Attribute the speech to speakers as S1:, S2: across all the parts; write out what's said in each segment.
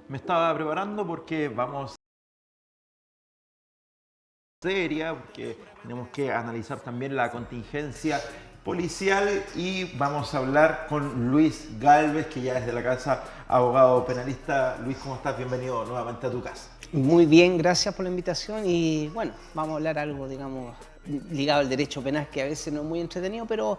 S1: Me estaba preparando porque vamos seria, porque tenemos que analizar también la contingencia policial y vamos a hablar con Luis Gálvez, que ya es de la casa, abogado penalista. Luis, ¿cómo estás? Bienvenido nuevamente a tu casa.
S2: Muy bien, gracias por la invitación y bueno, vamos a hablar algo, digamos, ligado al derecho penal que a veces no es muy entretenido, pero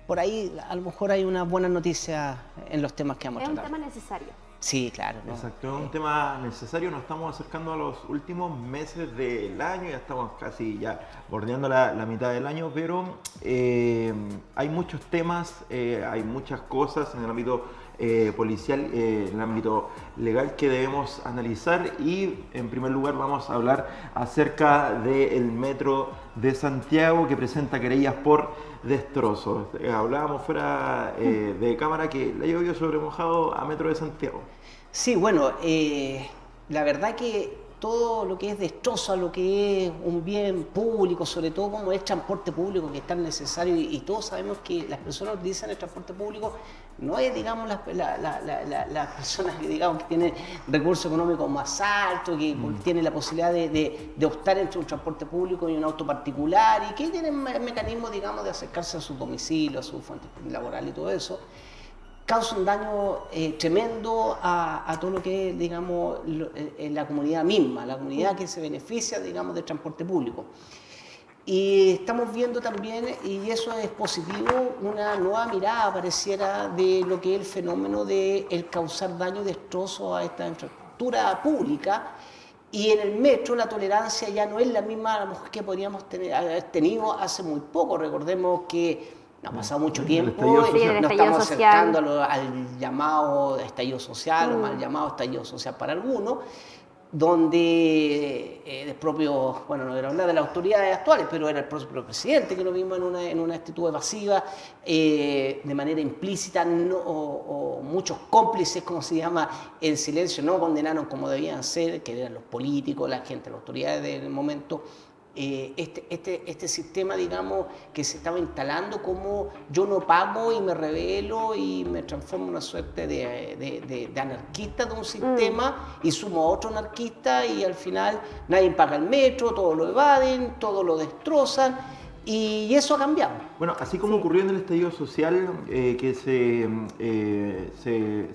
S2: por ahí a lo mejor hay una buena noticia en los temas que vamos a
S3: Es un
S2: tratar.
S3: tema necesario.
S2: Sí, claro, ¿no?
S1: Exacto, es un tema necesario, nos estamos acercando a los últimos meses del año, ya estamos casi ya bordeando la mitad del año, pero hay muchos temas, hay muchas cosas en el ámbito policial, en el ámbito legal que debemos analizar y en primer lugar vamos a hablar acerca del Metro de Santiago que presenta querellas por destrozos. Hablábamos fuera de cámara que le ha llovido sobre mojado a Metro de Santiago.
S2: Sí, bueno, la verdad que todo lo que es destrozo a lo que es un bien público, sobre todo como es transporte público, que es tan necesario, y todos sabemos que las personas que utilizan el transporte público no es, digamos, las personas que, digamos, que tienen recursos económicos más altos, que tienen la posibilidad de optar entre un transporte público y un auto particular, y que tienen mecanismos, digamos, de acercarse a su domicilio, a su fuente laboral y todo eso. Causa un daño tremendo a todo lo que es, digamos, la comunidad misma, la comunidad que se beneficia, digamos, del transporte público. Y estamos viendo también, y eso es positivo, una nueva mirada, pareciera, de lo que es el fenómeno de el causar daño, destrozo a esta infraestructura pública. Y en el metro la tolerancia ya no es la misma a lo mejor que podríamos haber tenido hace muy poco. Recordemos que no ha pasado mucho tiempo, nos estamos acercando al llamado estallido social o mal llamado estallido social para algunos, donde el propio, bueno, no quiero hablar de las autoridades actuales, pero era el propio presidente que lo vimos en una actitud evasiva, de manera implícita, no, o muchos cómplices, como se llama, en silencio, no condenaron como debían ser, que eran los políticos, la gente, las autoridades del momento. Este sistema, digamos, que se estaba instalando como yo no pago y me rebelo y me transformo en una suerte de anarquista de un sistema y sumo a otro anarquista y al final nadie paga el metro, todo lo evaden, todo lo destrozan y eso ha cambiado.
S1: Bueno, así como ocurrió en el estallido social que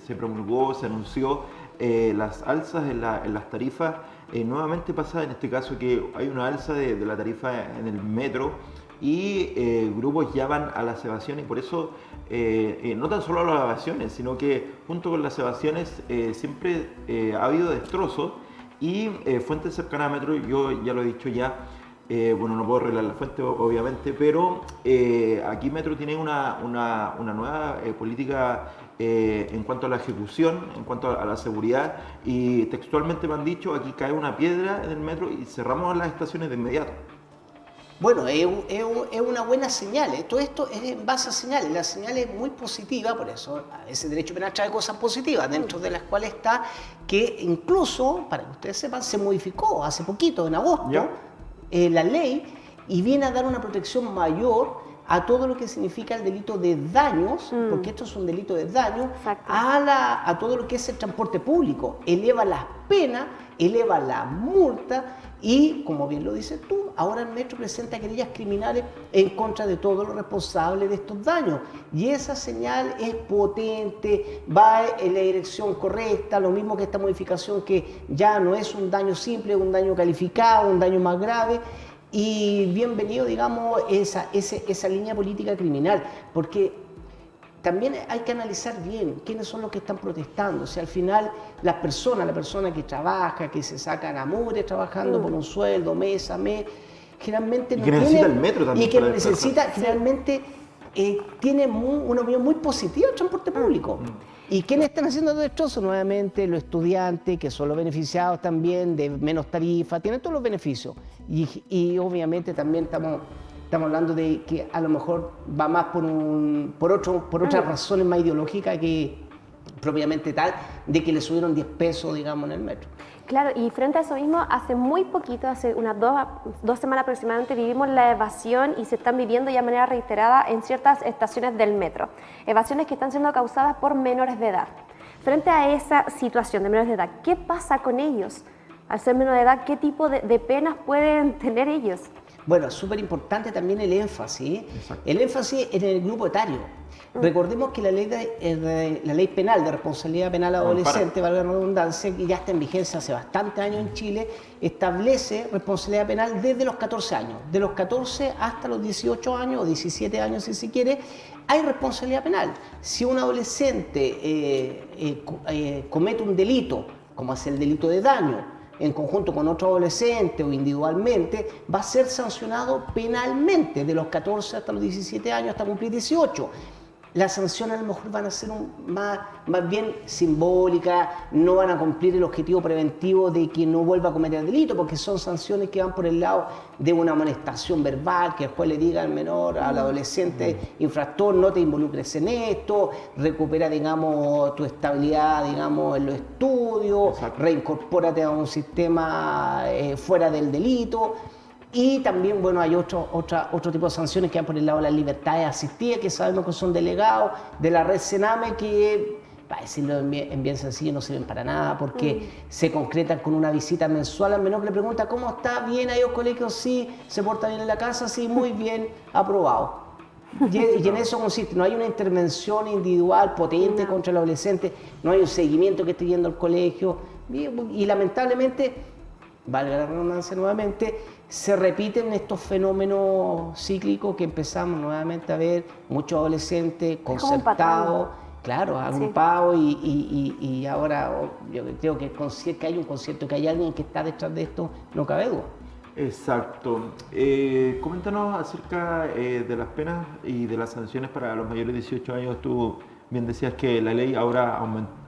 S1: se promulgó, se anunció las alzas en las tarifas, nuevamente pasa en este caso que hay una alza de la tarifa en el metro y grupos llaman a las evasiones y por eso no tan solo a las evasiones, sino que junto con las evasiones siempre ha habido destrozos y fuentes cercanas a metro, yo ya lo he dicho ya, bueno, no puedo revelar la fuente, obviamente, pero aquí Metro tiene una nueva política en cuanto a la ejecución, en cuanto a la seguridad, y textualmente me han dicho, aquí cae una piedra en el metro y cerramos las estaciones de inmediato.
S2: Bueno, es una buena señal. Todo esto es en base a señales. La señal es muy positiva, por eso ese derecho penal trae cosas positivas, dentro de las cuales está que incluso, para que ustedes sepan, se modificó hace poquito, en agosto, la ley y viene a dar una protección mayor a todo lo que significa el delito de daños, porque esto es un delito de daño, a todo lo que es el transporte público. Eleva las penas, eleva la multa y, como bien lo dices tú, ahora el metro presenta querellas criminales en contra de todos los responsables de estos daños. Y esa señal es potente, va en la dirección correcta, lo mismo que esta modificación que ya no es un daño simple, es un daño calificado, un daño más grave. Y bienvenido, digamos, esa línea política criminal, porque también hay que analizar bien quiénes son los que están protestando. O sea, al final, la persona que trabaja, que se saca la mugre trabajando por un sueldo, mes a mes, generalmente
S1: no tiene... necesita el metro también.
S2: Y que necesita, generalmente, tiene una opinión muy positiva del transporte público. ¿Y quiénes están haciendo todo destrozo? Nuevamente los estudiantes, que son los beneficiados también de menos tarifa, tienen todos los beneficios. Y obviamente también estamos hablando de que a lo mejor va más por otras razones más ideológicas que propiamente tal, de que le subieron 10 pesos, digamos, en el metro.
S3: Claro, y frente a eso mismo, hace muy poquito, hace unas dos semanas aproximadamente, vivimos la evasión y se están viviendo ya de manera reiterada en ciertas estaciones del metro. Evasiones que están siendo causadas por menores de edad. frente a esa situación de menores de edad, ¿qué pasa con ellos? Al ser menor de edad, ¿qué tipo de penas pueden tener ellos?
S2: Bueno, es súper importante también el énfasis.
S1: Exacto.
S2: El énfasis en el grupo etario. Recordemos que la ley penal de responsabilidad penal adolescente, valga la redundancia, que ya está en vigencia hace bastantes años en Chile, establece responsabilidad penal desde los 14 años. De los 14 hasta los 18 años o 17 años, si se quiere, hay responsabilidad penal. Si un adolescente comete un delito, como es el delito de daño, en conjunto con otro adolescente o individualmente, va a ser sancionado penalmente de los 14 hasta los 17 años hasta cumplir 18. Las sanciones a lo mejor van a ser más bien simbólicas, no van a cumplir el objetivo preventivo de que no vuelva a cometer delito, porque son sanciones que van por el lado de una amonestación verbal, que el juez le diga al menor, al adolescente infractor, no te involucres en esto, recupera, digamos, tu estabilidad, digamos, en los estudios, reincorpórate a un sistema fuera del delito. Y también, bueno, hay otro tipo de sanciones que van por el lado de las libertades asistidas, que sabemos que son delegados de la red Sename, que, para decirlo en bien sencillo, no sirven para nada, porque se concretan con una visita mensual al menor que le pregunta cómo está, bien, ha ido al colegio, sí, se porta bien en la casa, sí, muy bien, aprobado. Y en eso consiste, no hay una intervención individual potente contra el adolescente, no hay un seguimiento que esté yendo al colegio, y lamentablemente, valga la redundancia nuevamente, se repiten estos fenómenos cíclicos que empezamos nuevamente a ver, muchos adolescentes concertados, claro, agrupados, y ahora yo creo que hay un concierto, que hay alguien que está detrás de esto, no cabe duda.
S1: Exacto. Coméntanos acerca de las penas y de las sanciones para los mayores de 18 años. Tú bien decías que la ley ahora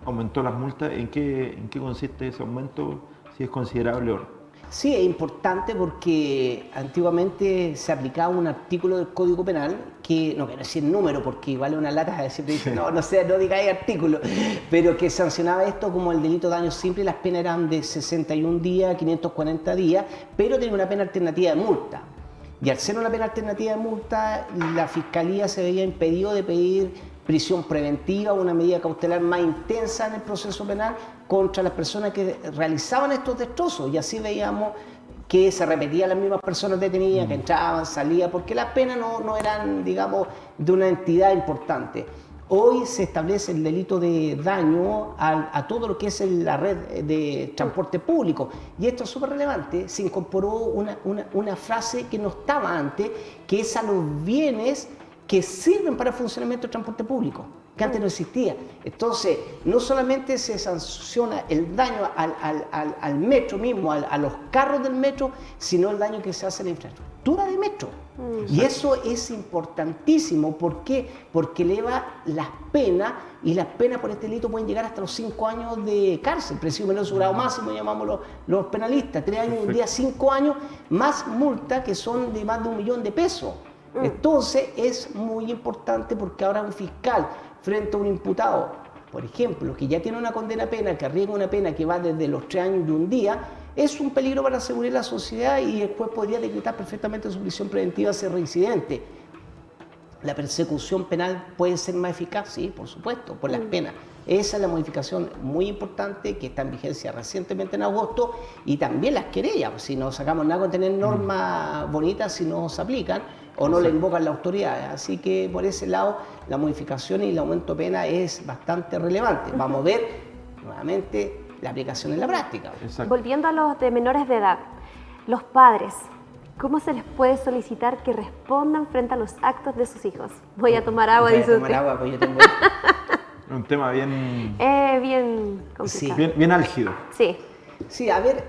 S1: aumentó las multas. ¿En qué consiste ese aumento? Si es considerable o no.
S2: Sí, es importante porque antiguamente se aplicaba un artículo del Código Penal que, no quiero decir número porque igual es una lata, siempre dice, no digáis artículo, pero que sancionaba esto como el delito de daño simple, y las penas eran de 61 días, 540 días, pero tenía una pena alternativa de multa. Y al ser una pena alternativa de multa, la Fiscalía se veía impedido de pedir prisión preventiva, una medida cautelar más intensa en el proceso penal contra las personas que realizaban estos destrozos, y así veíamos que se repetían las mismas personas detenidas, que entraban, salían, porque las penas no eran, digamos, de una entidad importante. Hoy se establece el delito de daño a todo lo que es la red de transporte público, y esto es súper relevante. Se incorporó una frase que no estaba antes, que es a los bienes que sirven para el funcionamiento del transporte público, que antes no existía. Entonces, no solamente se sanciona el daño al metro mismo, a los carros del metro, sino el daño que se hace a la infraestructura del metro. Y eso es importantísimo. ¿Por qué? Porque eleva las penas, y las penas por este delito pueden llegar hasta los 5 años de cárcel, presidio menor de su grado máximo, llamamos los penalistas, 3 años, un día 5 años, más multas que son de más de 1 millón de pesos. Entonces es muy importante, porque ahora un fiscal frente a un imputado, por ejemplo, que ya tiene una condena pena, que arriesga una pena que va desde los 3 años y un día, es un peligro para la seguridad de la sociedad, y después podría decretar perfectamente su prisión preventiva si es reincidente. La persecución penal puede ser más eficaz, sí, por supuesto, por las penas. Esa es la modificación muy importante que está en vigencia recientemente en agosto, y también las querellas. Si no sacamos nada con tener normas bonitas, si no se aplican o no le invocan las autoridades. Así que por ese lado la modificación y el aumento de pena es bastante relevante. Vamos a ver nuevamente la aplicación en la práctica.
S1: Exacto.
S3: Volviendo a los de menores de edad, los padres, ¿cómo se les puede solicitar que respondan frente a los actos de sus hijos? Voy a tomar agua, dice usted.
S2: Voy a tomar agua, pues yo tengo...
S1: Un tema bien
S3: complicado.
S2: Sí.
S1: bien álgido.
S3: Sí.
S2: Sí, a ver,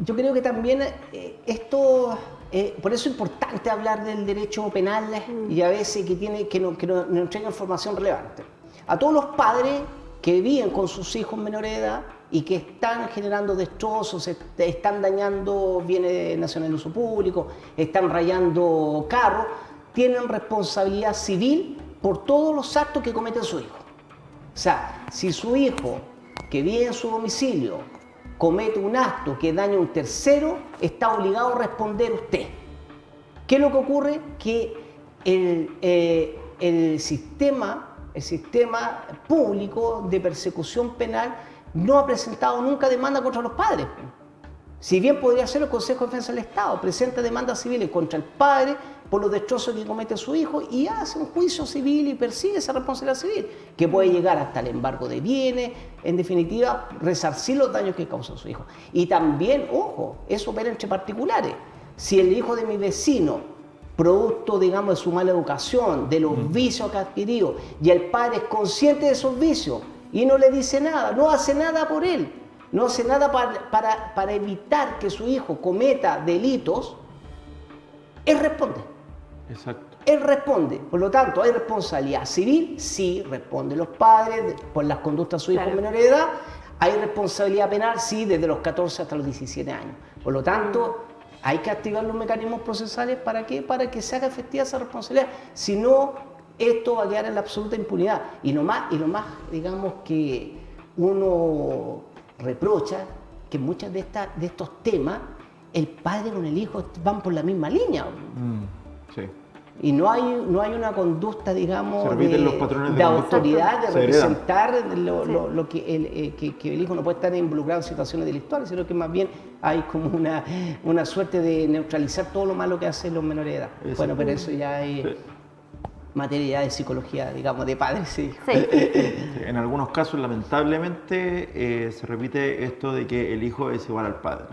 S2: yo creo que también esto, por eso es importante hablar del derecho penal, y a veces que nos entrega información relevante. A todos los padres que viven con sus hijos menores de edad y que están generando destrozos, están dañando bienes nacionales de uso público, están rayando carros, tienen responsabilidad civil por todos los actos que cometen su hijo. O sea, si su hijo, que vive en su domicilio, comete un acto que daña a un tercero, está obligado a responder usted. ¿Qué es lo que ocurre? Que el sistema sistema público de persecución penal no ha presentado nunca demanda contra los padres. Si bien podría ser el Consejo de Defensa del Estado, presenta demandas civiles contra el padre por los destrozos que comete su hijo y hace un juicio civil y persigue esa responsabilidad civil, que puede llegar hasta el embargo de bienes, en definitiva, resarcir los daños que causó su hijo. Y también, ojo, eso opera entre particulares. Si el hijo de mi vecino, producto, digamos, de su mala educación, de los vicios que ha adquirido, y el padre es consciente de esos vicios y no le dice nada, no hace nada por él, no hace nada para evitar que su hijo cometa delitos, él responde.
S1: Exacto.
S2: Él responde. Por lo tanto, ¿hay responsabilidad civil? Sí, responden los padres por las conductas de su hijo menor de edad. ¿Hay responsabilidad penal? Sí, desde los 14 hasta los 17 años. Por lo tanto, hay que activar los mecanismos procesales. ¿Para qué? Para que se haga efectiva esa responsabilidad. Si no, esto va a quedar en la absoluta impunidad. Y lo más, digamos, que uno reprocha, que muchos de estos temas, el padre con el hijo van por la misma línea.
S1: Sí.
S2: Y no hay una conducta, digamos,
S1: de
S2: autoridad, de representar lo que el hijo no puede estar involucrado en situaciones delictuales, sino que más bien hay como una suerte de neutralizar todo lo malo que hacen los menores de edad. Exacto. Bueno, pero eso ya es materia de psicología, digamos, de padres. Sí.
S1: En algunos casos, lamentablemente, se repite esto de que el hijo es igual al padre.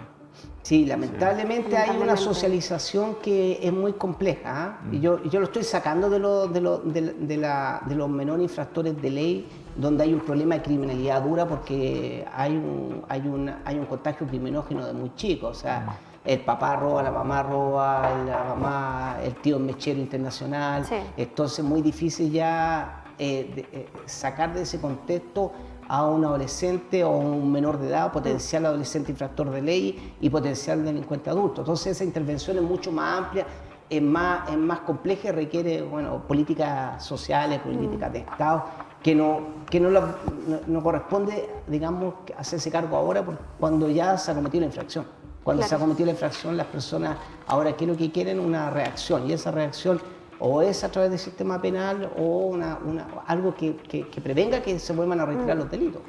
S2: Sí, lamentablemente hay una socialización que es muy compleja, ¿eh? Y yo lo estoy sacando de los menores infractores de ley, donde hay un problema de criminalidad dura porque hay un contagio criminógeno de muy chico. O sea, el papá roba, la mamá, el tío es mechero internacional. Sí. Entonces es muy difícil ya sacar de ese contexto a un adolescente o un menor de edad, potencial adolescente infractor de ley y potencial delincuente adulto. Entonces esa intervención es mucho más amplia, es más compleja y requiere, bueno, políticas sociales, políticas de Estado, que no corresponde, digamos, hacerse cargo ahora cuando ya se ha cometido la infracción. Cuando se ha cometido la infracción, las personas ahora ¿qué es lo que quieren? Una reacción, y esa reacción o es a través del sistema penal o algo que prevenga que se vuelvan a retirar los delitos.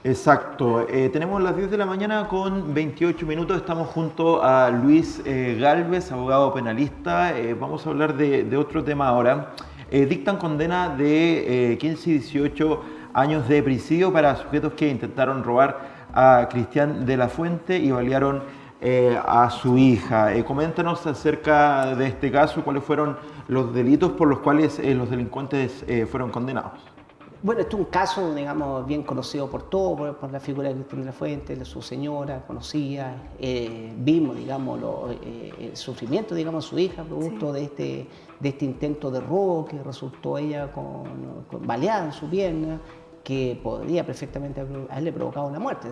S1: Exacto. Tenemos las 10 de la mañana con 28 minutos. Estamos junto a Luis Gálvez, abogado penalista. Vamos a hablar de otro tema ahora. Dictan condena de 15 y 18 años de prisidio para sujetos que intentaron robar a Cristian de la Fuente y balearon a su hija. Coméntanos acerca de este caso, cuáles fueron los delitos por los cuales los delincuentes fueron condenados.
S2: Bueno, este es un caso, digamos, bien conocido por todos, por la figura de Cristian de la Fuente, de su señora conocida. Vimos, digamos, el sufrimiento, digamos, de su hija, producto de este intento de robo que resultó ella con baleada en su pierna, que podría perfectamente haberle provocado la muerte.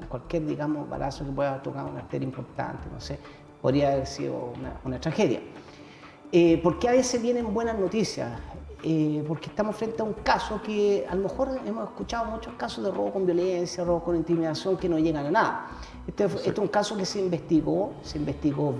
S2: Cualquier, digamos, balazo que pueda tocar una arteria importante, no sé, podría haber sido una tragedia. ¿Por qué a veces vienen buenas noticias? Porque estamos frente a un caso que a lo mejor hemos escuchado muchos casos de robo con violencia, robo con intimidación que no llegan a nada. Este es un caso que se investigó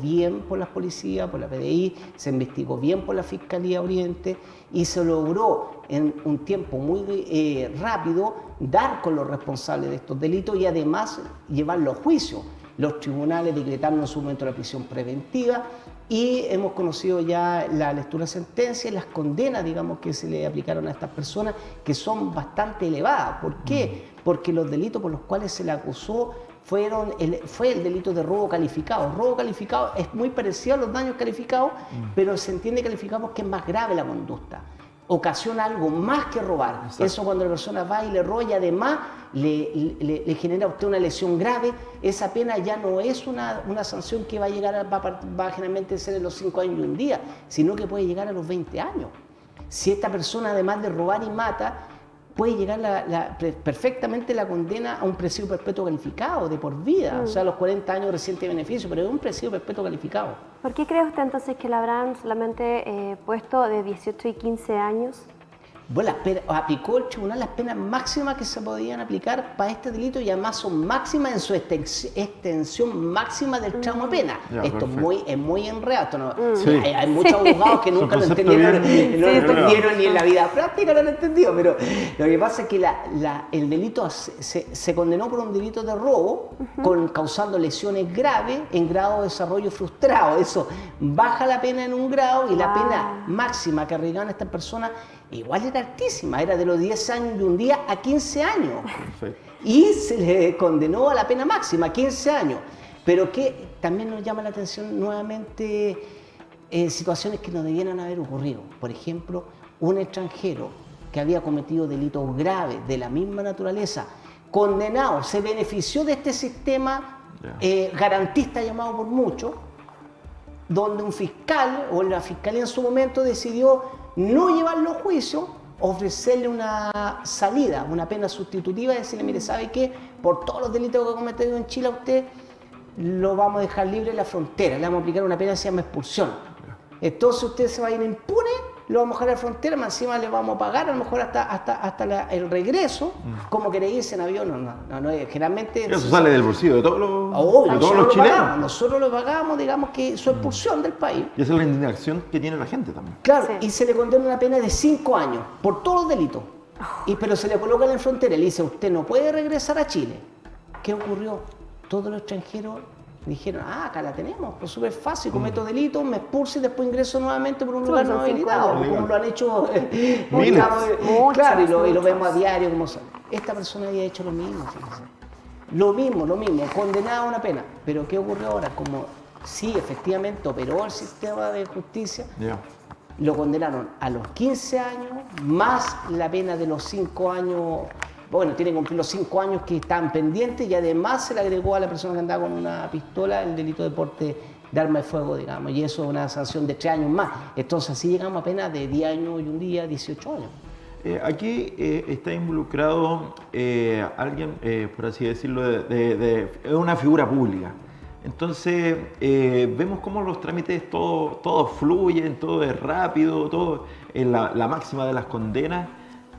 S2: bien por las policías, por la PDI, se investigó bien por la Fiscalía Oriente y se logró en un tiempo muy rápido dar con los responsables de estos delitos y además llevarlos a juicio. Los tribunales decretaron en su momento la prisión preventiva y hemos conocido ya la lectura de sentencia y las condenas, digamos, que se le aplicaron a estas personas, que son bastante elevadas. ¿Por qué? Porque los delitos por los cuales se le acusó fue el delito de robo calificado. Robo calificado es muy parecido a los daños calificados, pero se entiende calificado que es más grave la conducta. Ocasiona algo más que robar. Exacto. Eso cuando la persona va y le roba y además le genera a usted una lesión grave, esa pena ya no es una sanción que va a llegar va a generalmente ser en los 5 años y un día, sino que puede llegar a los 20 años. Si esta persona además de robar y mata, puede llegar perfectamente la condena a un presidio perpetuo calificado de por vida, o sea, a los 40 años reciente beneficio, pero es un presidio perpetuo calificado.
S3: ¿Por qué cree usted entonces que le habrán solamente puesto de 18 y 15 años?
S2: Bueno, aplicó el tribunal las penas máximas que se podían aplicar para este delito y además son máximas en su extensión máxima del tramo de pena.
S1: Ya,
S2: Esto es muy enredado. Esto no-
S1: Sí.
S2: hay muchos abogados que nunca lo
S1: concepto
S2: entendieron,
S1: bien-
S2: no lo
S1: Sí,
S2: entendieron ni en la vida práctica, no lo entendido. Pero lo que pasa es que el delito se condenó por un delito de robo causando lesiones graves en grado de desarrollo frustrado. Eso baja la pena en un grado y la pena máxima que arriesgaban estas personas igual era altísima, era de los 10 años y un día a 15 años.
S1: Perfecto.
S2: Y se le condenó a la pena máxima, 15 años. Pero que también nos llama la atención nuevamente situaciones que no debieran haber ocurrido. Por ejemplo, un extranjero que había cometido delitos graves de la misma naturaleza, condenado, se benefició de este sistema garantista llamado por muchos, donde un fiscal o la fiscalía en su momento decidió no llevarlo a juicio, ofrecerle una salida, una pena sustitutiva y decirle, mire, ¿sabe qué? Por todos los delitos que ha cometido en Chile a usted, lo vamos a dejar libre en la frontera, le vamos a aplicar una pena que se llama expulsión. Entonces usted se va a ir impune, lo vamos a dejar a la frontera, más encima le vamos a pagar a lo mejor hasta el regreso, como queréis irse en avión, no, generalmente...
S1: Eso sale del bolsillo de todos los,
S2: Obvio,
S1: de todos los chilenos.
S2: nosotros lo pagamos, digamos que su expulsión del país.
S1: Y esa es la indignación que tiene la gente también.
S2: Claro,
S3: Sí.
S2: y se le condena una pena de 5 años por todos los delitos. Pero se le coloca en la frontera y le dice, usted no puede regresar a Chile. ¿Qué ocurrió? Todos los extranjeros dijeron, acá la tenemos, pues súper fácil, cometo delitos, me expulso y después ingreso nuevamente por un lugar
S3: son
S2: no
S3: 5
S2: habilitado,
S1: años.
S2: como lo han hecho
S1: Miles.
S2: digamos,
S3: Muchos,
S2: claro, y lo
S3: muchos.
S2: vemos a diario. Como son. Esta persona había hecho lo mismo, fíjense. Lo mismo, condenada a una pena. Pero ¿qué ocurrió ahora? Como sí, efectivamente operó el sistema de justicia,
S1: Ya.
S2: lo condenaron a los 15 años, más la pena de los 5 años, bueno, tiene que cumplir los 5 años que están pendientes y además se le agregó a la persona que andaba con una pistola el delito de porte de arma de fuego, digamos, y eso es una sanción de 3 años más. Entonces así llegamos a pena de 10 años y un día, 18 años.
S1: Aquí está involucrado alguien, por así decirlo, es una figura pública. Entonces vemos cómo los trámites todo fluyen, todo es rápido, todo en la máxima de las condenas.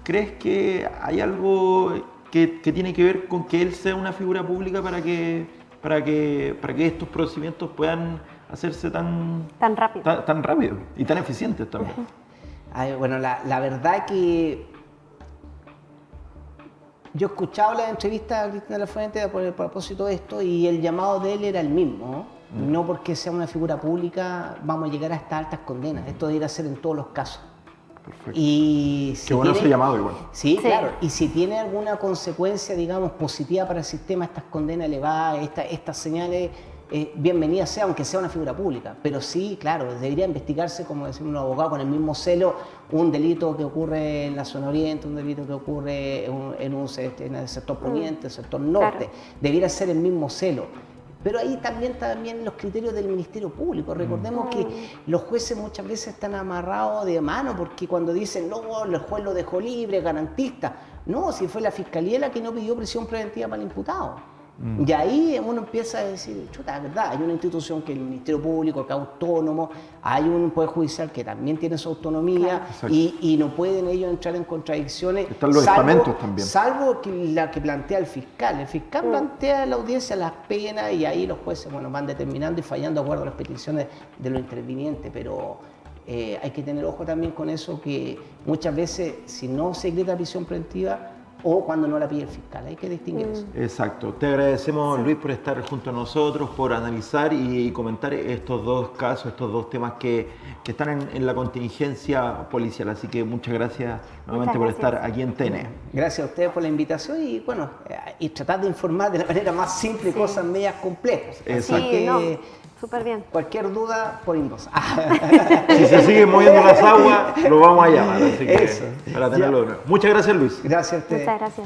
S1: ¿Crees que hay algo que tiene que ver con que él sea una figura pública para que estos procedimientos puedan hacerse tan
S3: rápido?
S1: tan rápido y tan eficientes también?
S2: Ay, bueno, la verdad que yo he escuchado la entrevista a Cristina Lafuente por el propósito de esto y el llamado de él era el mismo, ¿no? No porque sea una figura pública vamos a llegar a estas altas condenas, esto debería ser en todos los casos.
S1: Perfecto.
S2: Y
S1: Qué bueno ese llamado igual.
S2: Sí,
S3: Sí.
S2: claro. Y si tiene alguna consecuencia, digamos, positiva para el sistema, estas condenas elevadas, estas señales, bienvenidas sea, aunque sea una figura pública. Pero sí, claro, debería investigarse, como decimos los abogados, con el mismo celo, un delito que ocurre en la zona oriente, un delito que ocurre en el sector poniente, el sector norte.
S3: Claro.
S2: Debiera ser el mismo celo. Pero ahí también los criterios del Ministerio Público. Recordemos que los jueces muchas veces están amarrados de mano porque cuando dicen, no, el juez lo dejó libre, garantista. No, si fue la Fiscalía la que no pidió prisión preventiva para el imputado. Y ahí uno empieza a decir, chuta, es verdad, hay una institución que es el Ministerio Público, que es autónomo, hay un Poder Judicial que también tiene su autonomía y no pueden ellos entrar en contradicciones.
S1: Están los estamentos también.
S2: Salvo que la que plantea el fiscal. El fiscal plantea en la audiencia las penas y ahí los jueces van determinando y fallando de acuerdo a las peticiones de los intervinientes. Pero hay que tener ojo también con eso, que muchas veces si no se grita prisión preventiva o cuando no la pide el fiscal, hay que distinguir eso.
S1: Exacto. Te agradecemos, Luis, por estar junto a nosotros, por analizar y comentar estos dos casos, estos dos temas que están en la contingencia policial. Así que muchas gracias nuevamente por
S3: gracias.
S1: estar aquí en TN.
S2: Gracias a ustedes por la invitación y bueno, y tratar de informar de la manera más simple cosas medias complejas.
S1: Exacto.
S2: Así que
S3: no, súper bien.
S2: cualquier duda por inbox.
S1: Si se siguen moviendo las aguas, lo vamos a llamar. Así que
S2: Eso.
S1: para tenerlo de nuevo. Muchas gracias, Luis.
S2: Gracias a ustedes.
S3: Muchas gracias.